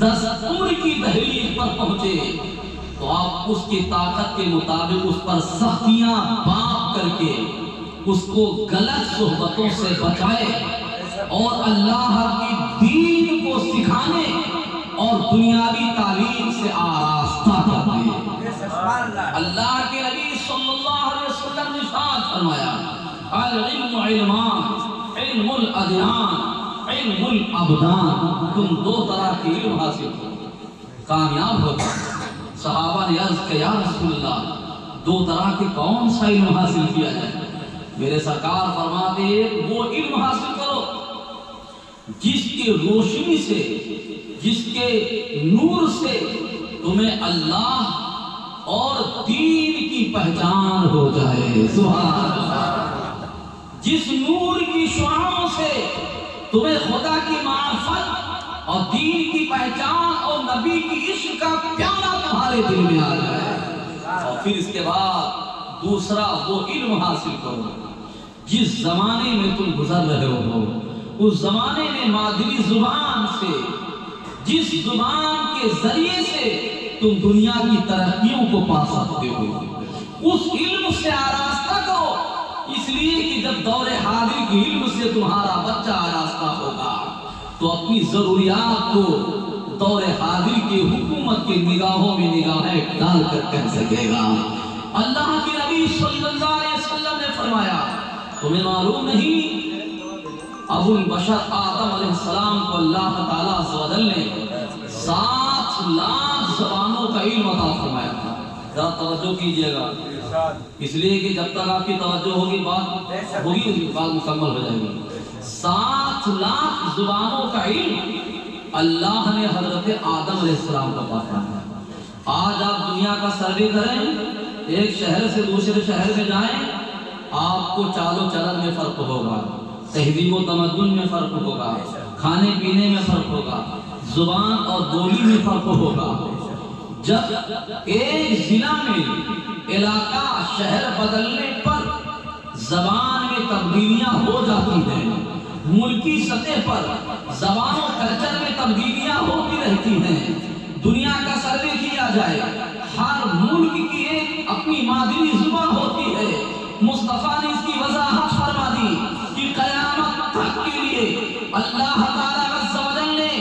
10 عمر کی دہلیز پر پہنچے تو آپ اس کی طاقت کے مطابق اس پر سختیاں باپ کر کے اس کو غلط صحبتوں سے بچائے اور اللہ کی دین کو سکھانے اور دنیاوی تعلیم سے آراستہ کر دے۔ اللہ کے نبی صلی اللہ علیہ وسلم نے ارشاد فرمایا العلم علمان، علم الادیان، علم الابدان، تم 2 طرح کی علم حاصل کرو کامیاب ہوگا۔ صحابہ نے عرض کیا یا رسول اللہ 2 طرح کے کون سا علم حاصل کیا جائے؟ میرے سرکار فرماتے ہیں وہ علم حاصل کرو جس کی روشنی سے، جس کے نور سے تمہیں اللہ اور دین کی پہچان ہو جائے۔ سبحان اللہ۔ جس نور کی شعاعوں سے تمہیں خدا کی معرفت اور دین کی پہچان اور نبی کی عشق کا پیالہ تمہارے دل میں آ جائے، اور پھر اس کے بعد دوسرا وہ علم حاصل کرو جس زمانے میں تم گزر رہے ہو، اس زمانے میں مادری زبان سے، جس زبان کے ذریعے سے تم دنیا کی ترقیوں کو پا سکتے ہو، اس علم سے آراستہ کرو، اس لیے کہ جب دور حاضر کی علم سے تمہارا بچہ آراستہ ہوگا تو اپنی ضروریات کو دور حاضر کی حکومت کی نگاہوں میں نگاہیں ڈال کر کہہ سکے گا۔ اللہ کے نبی صلی اللہ علیہ وسلم نے فرمایا تمہیں معلوم نہیں ابو البشر آدم علیہ السلام کو اللہ تعالیٰ عز و جل نے 7 لاکھ زبانوں کا علم عطا فرمایا تھا۔ ذرا توجہ کیجئے گا، اس لیے کہ جب تک آپ کی توجہ ہوگی بات مکمل ہو جائے گی۔ 7 لاکھ زبانوں کا علم اللہ نے حضرت آدم علیہ السلام کو عطا فرمایا۔ آج آپ دنیا کا سروے کریں، ایک شہر سے دوسرے شہر میں جائیں، آپ کو چال و چلن میں فرق ہوگا، تہذیب و تمدن میں فرق ہوگا، کھانے پینے میں فرق ہوگا، زبان اور بولی میں فرق ہوگا۔ جب ایک ضلع میں علاقہ شہر بدلنے پر زبان میں تبدیلیاں ہو جاتی ہیں، ملکی سطح پر زبان و کلچر میں تبدیلیاں ہوتی رہتی ہیں، دنیا کا سروے کیا جائے، ہر ملک کی ایک اپنی مادری زبان ہوتی ہے۔ مصطفیٰ نے اس کی وضاحت فرما دی کہ قیامت تک کے لیے اللہ تعالیٰ عز و جل نے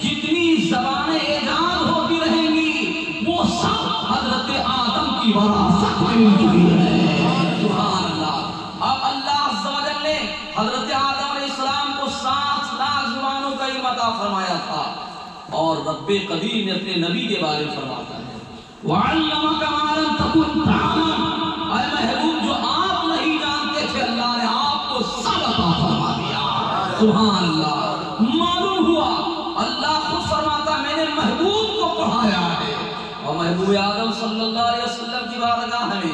جتنی زبانیں ایجاد ہوتی رہیں گی وہ سب حضرت آدم کی وراثت میں ملی ہے۔ سبحان اللہ۔ اب اللہ عز و جل نے حضرت آدم علیہ السلام کو 7 لاکھ زبانوں کا علم عطا فرمایا تھا، اور رب قدیر نے اپنے نبی کے بارے میں فرماتا ہے وَعَلَّمَكَ مَا لَمْ تَكُنْ تَعْلَمُ، اے محبوب جو آپ نہیں جانتے تھے اللہ نے آپ کو سب عطا فرما دیا۔ سبحان اللہ۔ معلوم ہوا اللہ خود فرماتا میں نے محبوب کو پڑھایا ہے، اور محبوب آدم صلی اللہ علیہ وسلم کی بارگاہ میں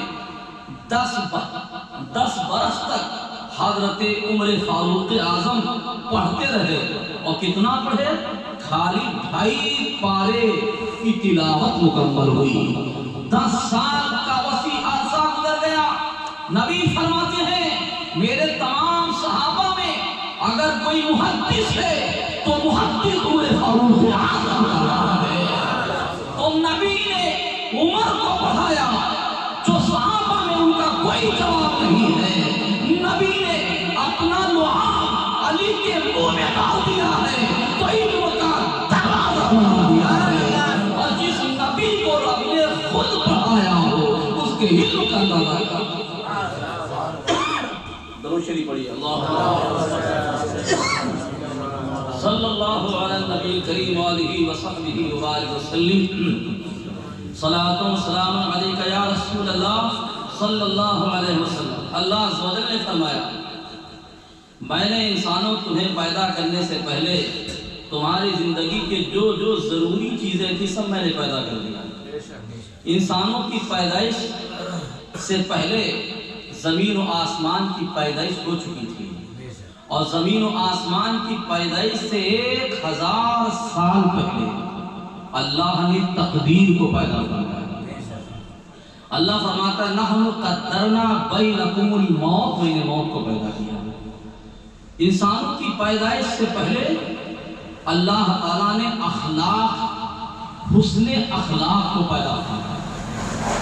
10 برس تک حضرت عمر فاروق اعظم پڑھتے رہے، اور کتنا پڑھے؟ خالی 2.5 پارے کی تلاوت مکمل ہوئی۔ 10 سال کا وسیع عرصہ گزر گیا۔ نبی فرماتے ہیں میرے تمام صحابہ میں اگر کوئی محدث ہے تو محدث عمر فاروق اعظم کا نام ہے۔ تو نبی نے عمر کو پڑھایا جو صحابہ میں ان کا کوئی جواب نہیں ہے۔ نبی نے اپنا لعاب علی کے منہ میں ڈال دیا ہے تو علم کا دروازہ بنا دیا ہے، اور جس نبی کو رب نے خود پڑھایا ہو اس کے علم کا دروازہ۔ درود شریف پڑھیے صلی اللہ علی النبی کریم وآلہ وصحبہ وبارک وسلم۔ صلاۃ و سلام علیک یا رسول اللہ صلی اللہ علیہ وسلم۔ اللہ عز و جل نے فرمایا میں نے انسانوں تمہیں پیدا کرنے سے پہلے تمہاری زندگی کے جو جو ضروری چیزیں تھی سب میں نے پیدا کر دیا۔ انسانوں کی پیدائش سے پہلے زمین و آسمان کی پیدائش ہو چکی تھی، اور زمین و آسمان کی پیدائش سے 1000 سال پہلے اللہ نے تقدیر کو پیدا کیا۔ اللہ فرماتا ہے نحن قدرنا بینکم الموت، میں نے موت کو پیدا کیا۔ انسانوں کی پیدائش سے پہلے اللہ تعالیٰ نے اخلاق، حسن اخلاق کو پیدا کیا۔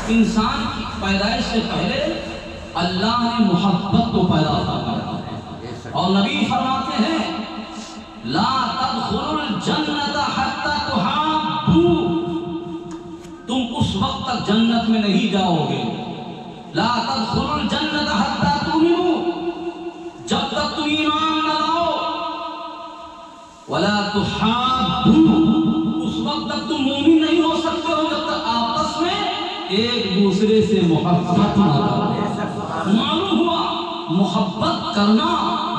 انسان کی پیدائش سے پہلے اللہ نے محبت کو پیدا کیا، اور نبی فرماتے ہیں لا تدخلوا الجنت حتی تحابوا، تم اس وقت تک جنت میں نہیں جاؤ گے، لا تدخلوا الجنت حتی تؤمنوا، جب تک تم ایمان نہ لاؤ، ولا تحابوا، اس وقت تک تم مومن نہیں ہو سکتے ہو جب تک آپس میں ایک دوسرے سے محبت نہ کرو۔ معلوم ہوا محبت کرنا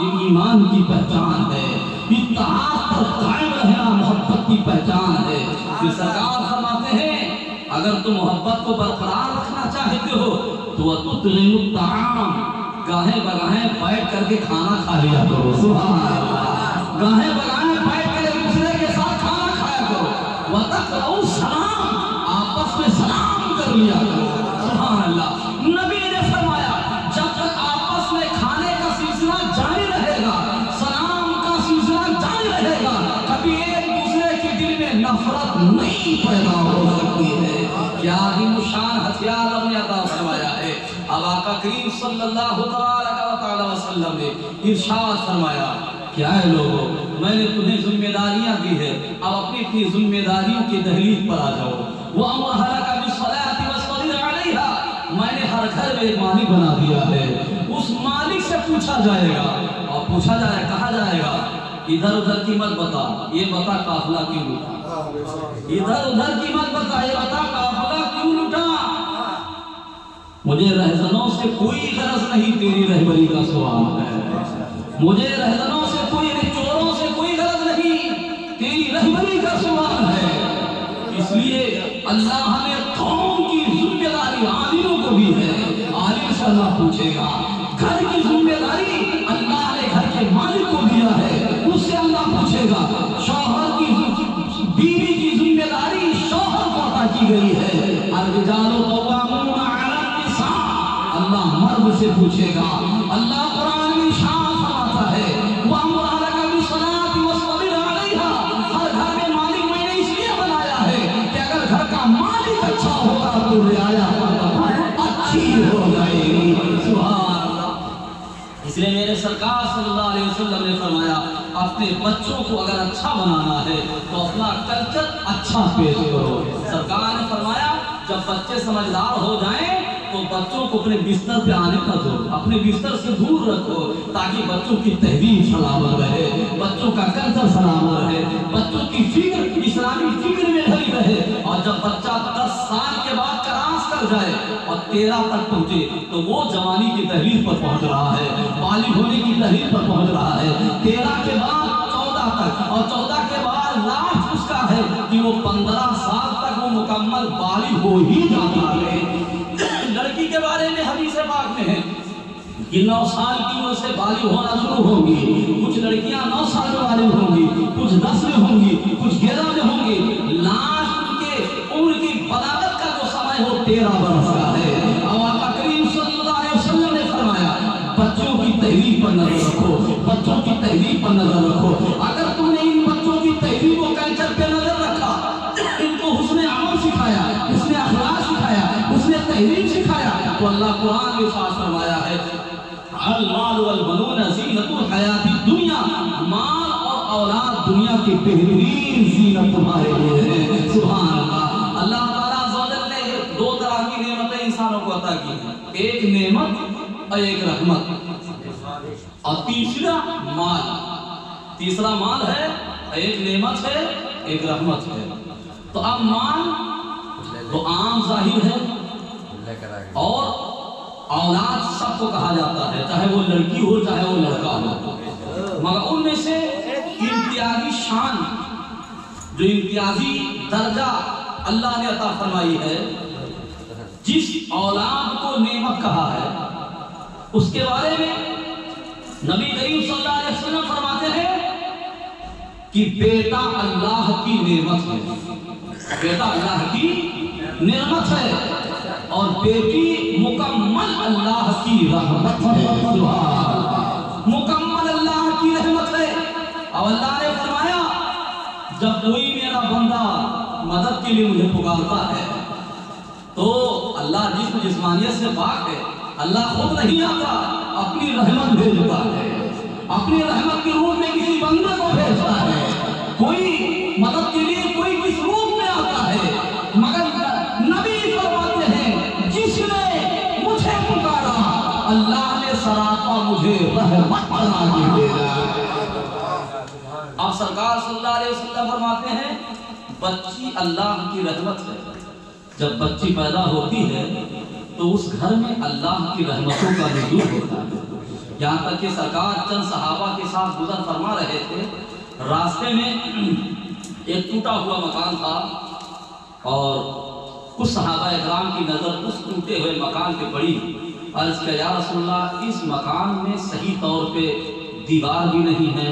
یہ ایمان کی پہچان ہے، اتحاد پر قائم رہنا محبت کی پہچان ہے۔ جو سرکار فرماتے ہیں اگر تم محبت کو برقرار رکھنا چاہتے ہو تو تطعم الطعام، گاہیں بگاہیں بیٹھ کر کے کھانا کھا لیا کرو، سبحان اللہ، گاہیں بگاہیں بیٹھ کر ایک دوسرے کے ساتھ کھانا کھایا کرو، وتقرؤ السلام، آپس میں سلام کر لیا کرو، سبحان اللہ۔ نبی نے فرمایا جب تک آپس میں کھانے کا سلسلہ جاری رہے گا، سلام کا سلسلہ جاری رہے گا، کبھی ایک دوسرے کے دل میں نفرت نہیں پیدا ہو سکتی ہے۔ کیا عظیم الشان ہتھیار ہم نے عطا فرمایا ہے۔ اب آقا کریم صلی اللہ تعالی وسلم نے ارشاد فرمایا کیا ہے لوگوں، میں نے تمہیں ذمہ داریاں دی ہے، اب اپنی اپنی ذمہ داریوں کی دہلیز پر آ جاؤ۔ وَأَمُرْ أَهْلَكَ بِالصَّلَاةِ وَاصْطَبِرْ عَلَيْهَا، میں نے ہر گھر میں ایک مالک بنا دیا ہے، اس مالک سے پوچھا جائے گا، اور پوچھا جائے کہا جائے گا ادھر ادھر کی مت بتا، یہ بتا قافلہ کیوں لوٹا، ادھر ادھر کی مت بتا، یہ بتا قافلہ کیوں لوٹا۔ مجھے رہزنوں سے کوئی غرض نہیں، تیری رہبری کا سوال ہے، مجھے رہزنوں سے کوئی، چوروں سے کوئی غرض نہیں، تیری رہبری کا سوال ہے۔ اس لیے اللہ نے قوم کی ذمہ داری عالموں کو بھی ہے، عالم سے اللہ پوچھے گا۔ گھر کی ذمہ داری اللہ نے گھر کے مالک کو دیا ہے، اس سے اللہ پوچھے گا۔ شوہر کی، بیوی کی ذمہ داری شوہر کو عطا کی گئی ہے۔ الرجال قوامون علی النساء، اللہ مرد سے پوچھے گا۔ اللہ قرآن میں ارشاد فرماتا ہے وَأَمُرْ أَهْلَكَ بِالصَّلَاةِ وَاصْطَبِرْ عَلَيْهَا، ہر گھر میں مالک میں نے اس لیے بنایا ہے کہ اگر گھر کا مالک اچھا ہوگا تو رعایا اچھی ہو جائے گی، سبحان اللہ۔ اس لیے میرے سرکار صلی اللہ علیہ وسلم نے فرمایا اپنے بچوں کو اگر اچھا بنانا ہے تو اپنا کلچر اچھا پیش کرو۔ سرکار نے فرمایا جب بچے سمجھدار ہو جائیں تو بچوں کو اپنے بستر پہ آنے کا دو، اپنے بستر سے دور رکھو تاکہ بچوں کی تہذیب سلامت رہے، بچوں کا کلچر سلامت رہے، بچوں کی فکر اسلامی فکر میں ڈھلی رہے۔ اور جب بچہ 10 سال کے بعد کراس کر جائے اور 13 تک پہنچے تو وہ جوانی کی دہلیز پر پہنچ رہا ہے، بالغ ہونے کی دہلیز پر پہنچ رہا ہے۔ 13 کے بعد 14 تک، اور 14 کے بعد لاسٹ اس کا ہے کہ وہ 15 سال تک وہ مکمل بالغ ہو ہی جاتا ہے۔ لڑکی کے بارے میں حدیث پاک میں ہے کہ 9 سال کی عمر سے بالغ ہونا شروع ہوگی، کچھ لڑکیاں 9 سال میں بالغ ہوں گی، کچھ 10 میں ہوں گی، کچھ 11 میں ہوں گی، لاسٹ ان کے عمر کی بلاغت کا جو سمے ہو 13 برس کا ہے۔ اب آقا کریم صلی اللہ علیہ وسلم نے فرمایا بچوں کی تہذیب پر نظر رکھو، بچوں کی تہذیب پر نظر رکھو۔ اگر تم نے ان بچوں کی تہذیب و کلچر پہ نظر رکھا، ان کو حسن عمل سکھایا، حسن اخلاق سکھایا، حسن تہذیب سکھایا، تو اللہ قرآن میں ارشاد فرمایا ہے المال والبنون زینت الحیات الدنیا، مال اور اولاد دنیا کی بہترین زینت تمہارے لیے ہے، سبحان اللہ۔ اللہ تعالیٰ عز و جل نے 2 طرح کی نعمتیں انسانوں کو عطا کی ہیں، ایک نعمت اور ایک رحمت، اور تیسرا مال۔ تیسرا مال ہے، ایک نعمت ہے، ایک رحمت ہے۔ تو اب مال تو عام ظاہر ہے، اور اولاد سب کو کہا جاتا ہے، چاہے وہ لڑکی ہو چاہے وہ لڑکا ہو، مگر ان میں سے امتیازی شان، جو امتیازی درجہ اللہ نے عطا فرمائی ہے، جس اولاد کو نعمت کہا ہے، اس کے بارے میں نبی کریم صلی اللہ علیہ وسلم فرماتے ہیں کہ بیٹا اللہ کی نعمت ہے، بیٹا اللہ کی نعمت ہے، اور بیٹی مکمل اللہ کی رحمت ہے، مکمل اللہ کی رحمت ہے۔ اور اللہ نے فرمایا جب کوئی میرا بندہ مدد کے لیے مجھے پکارتا ہے تو اللہ جسم جسمانیت سے پاک ہے، اللہ خود نہیں آتا، اپنی رحمت بھیجتا ہے، اپنی رحمت کے روپ میں کسی بندے کو بھیجتا ہے۔ کوئی مدد کے لیے کوئی کس روپ میں آتا ہے، مگر نبی فرماتے ہیں جس نے مجھے پکارا اللہ نے سراپا مجھے رحمت بنا دیا۔ اب سرکار صلی اللہ علیہ وسلم فرماتے ہیں بچی اللہ کی رحمت ہے، جب بچی پیدا ہوتی ہے تو اس گھر میں اللہ کی رحمتوں کا نزول ہوتا ہے۔ یہاں تک کہ سرکار چند صحابہ کے ساتھ گزر فرما رہے تھے، راستے میں ایک ٹوٹا ہوا مکان تھا اور کچھ صحابہ اکرام کی نظر اس ٹوٹے ہوئے مکان پہ پڑی۔ عرض کیا یا رسول اللہ اس مکان میں صحیح طور پہ دیوار بھی نہیں ہے،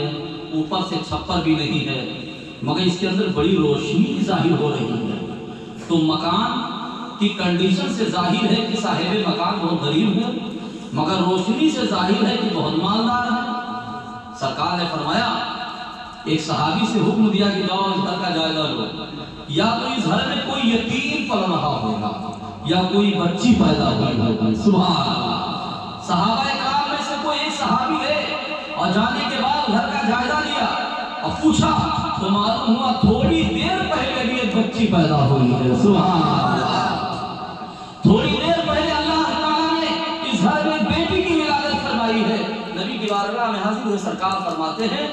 اوپر سے چھپر بھی نہیں ہے، مگر اس کے اندر بڑی روشنی ظاہر ہو رہی ہے، تو مکان کی کنڈیشن سے ظاہر ہے کہ صاحب مکان بہت غریب ہے، مگر روشنی سے ظاہر ہے کہ بہت مالدار ہے۔ سرکار نے فرمایا ایک صحابی سے حکم دیا کہ جاؤ اس گھر کا جائزہ لو، یا تو اس گھر میں کوئی یتیم پل رہا ہوگا یا کوئی بچی پیدا ہوئی ہوگی۔ سبحان اللہ۔ صحابہ کرام میں سے کوئی ایک صحابی ہے اور جانے کے بعد گھر کا جائزہ لیا اور پوچھا تو معلوم ہوا تھوڑی دیر پہلے بھی ایک بچی پیدا ہوئی ہے۔ سبحان اللہ۔ تھوڑی دیر پہلے اللہ تعالیٰ نے اس گھر میں بیٹی کی ولادت فرمائی ہے۔ نبی کی بارگاہ میں حاضر ہوئے سرکار فرماتے ہیں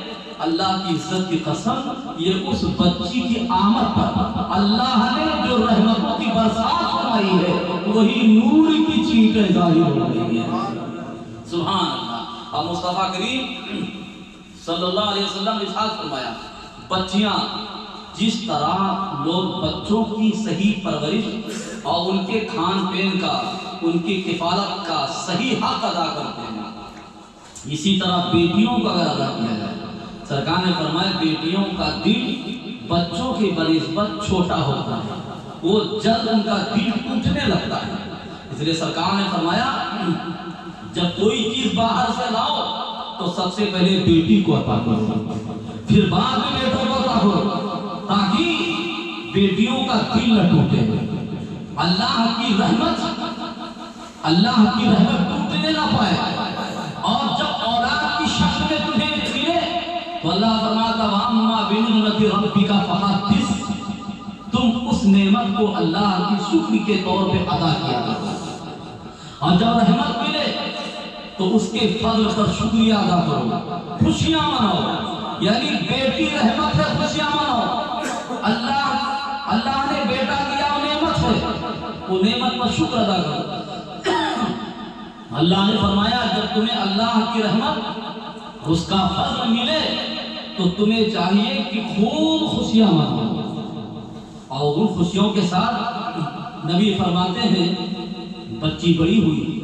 اللہ کی عزت کی قسم یہ اس بچی کی آمد پر اللہ نے جو رحمتوں کی برسات فرمائی ہے وہی نور کی چیٹیں ظاہر ہو رہی ہیں۔ سبحان اللہ۔ اب مصطفیٰ کریم صلی اللہ علیہ وسلم نے ارشاد فرمایا بچیاں جس طرح لوگ بچوں کی صحیح پرورش اور ان کے کھان پین کا، ان کی کفالت کا صحیح حق ادا کرتے ہیں، اسی طرح بیٹیوں کا اگر ادا کیا جائے۔ سرکار نے فرمایا بیٹیوں کا دل بچوں کی بنسبت چھوٹا ہوتا ہے، وہ جلد ان کا دل ٹوٹنے لگتا ہے، اس لیے سرکار نے فرمایا جب کوئی چیز باہر سے لاؤ تو سب سے پہلے بیٹی کو عطا کرو، پھر بعد میں بیٹوں کو عطا کرو، تاکہ بیٹیوں کا دل نہ ٹوٹے۔ اللہ کی رحمت ٹوٹنے نہ پائے، اور جب اولاد کی شکل میں تمہیں ملے تو اللہ فرماتا وَأَمَّا بِنِعْمَةِ رَبِّكَ فَحَدِّثْ، تم اس نعمت کو اللہ کی شکر کے طور پہ ادا کیا کرو، اور جب رحمت ملے تو اس کے فضل پر شکریہ ادا کرو، خوشیاں مناؤ، یعنی بیٹی رحمت ہے، خوشیاں مناؤ۔ اللہ نے بیٹا دیا وہ نعمت ہے، وہ نعمت پر شکر ادا کرو۔ اللہ نے فرمایا جب تمہیں اللہ کی رحمت اس کا فضل ملے تو تمہیں چاہیے کہ خوب خوشیاں مناؤ، اور ان خوشیوں کے ساتھ نبی فرماتے ہیں بچی بڑی ہوئی،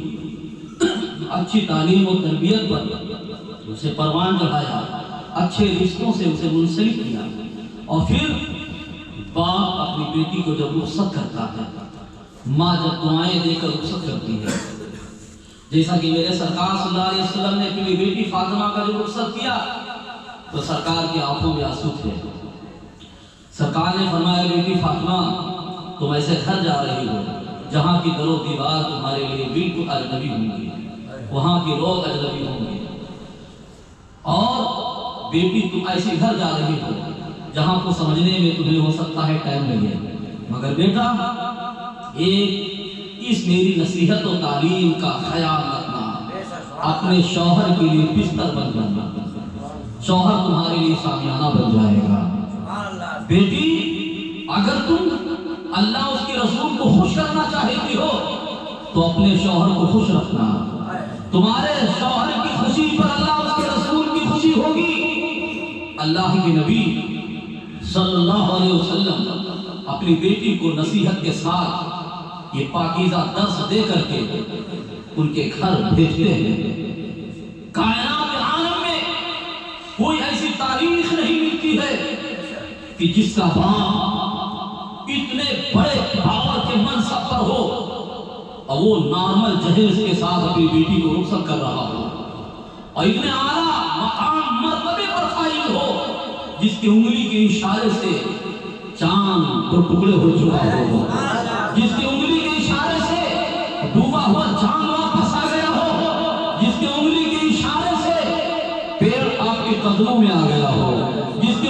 اچھی تعلیم و تربیت پر اسے پروان چڑھایا، اچھے رشتوں سے اسے منسلک کیا، اور پھر باپ اپنی بیٹی کو جب رخصت کرتا ہے، ماں جب دعائیں دے کر رخصت کرتی ہے، جیسا کہ میرے سرکار صلی اللہ علیہ وسلم نے اپنی بیٹی فاطمہ کا جو رخصت کیا تو سرکار کی آنکھوں میں آنسو تھے۔ سرکار نے فرمایا بیٹی فاطمہ تم ایسے گھر جا رہی ہو جہاں کی در و دیوار تمہارے لیے بالکل اجنبی ہوں گی، وہاں کے لوگ اجنبی ہوں گے، اور بیٹی تم ایسے گھر جا رہی ہو جہاں کو سمجھنے میں تمہیں ہو سکتا ہے ٹائم لگے، مگر بیٹا ایک اس میری نصیحت و تعلیم کا خیال رکھنا، اپنے شوہر کے لیے بستر بن جانا، شوہر تمہارے لیے سامیانہ بن جائے گا۔ بیٹی اگر تم اللہ اس کے رسول کو خوش کرنا چاہتی ہو تو اپنے شوہر کو خوش رکھنا، تمہارے شوہر کی خوشی پر اللہ اس کے رسول کی خوشی ہوگی۔ اللہ کے نبی صلی اللہ علیہ وسلم اپنی بیٹی کو نصیحت کے ساتھ یہ پاکیزہ درس دے کر کے ان کے گھر بھیجتے ہیں۔ کائنات عالم میں کوئی ایسی تاریخ نہیں ملتی ہے کہ جس کا باپ اتنے بڑے پاور کے منصب پر ہو اور وہ نارمل جہیز کے ساتھ اپنی بیٹی کو رخصت کر رہا ہو، اور اتنے اعلیٰ مقام مرتبے پر فائز ہو جس کی انگلی کے اشارے سے چاند دو ٹکڑے ہو چکا ہو، جس کی انگلی کے اشارے سے ڈوبا ہوا چاند واپس آ گیا ہو، جس کی انگلی کے اشارے سے پیڑ آپ کے قدموں میں آ گیا ہو، جس کی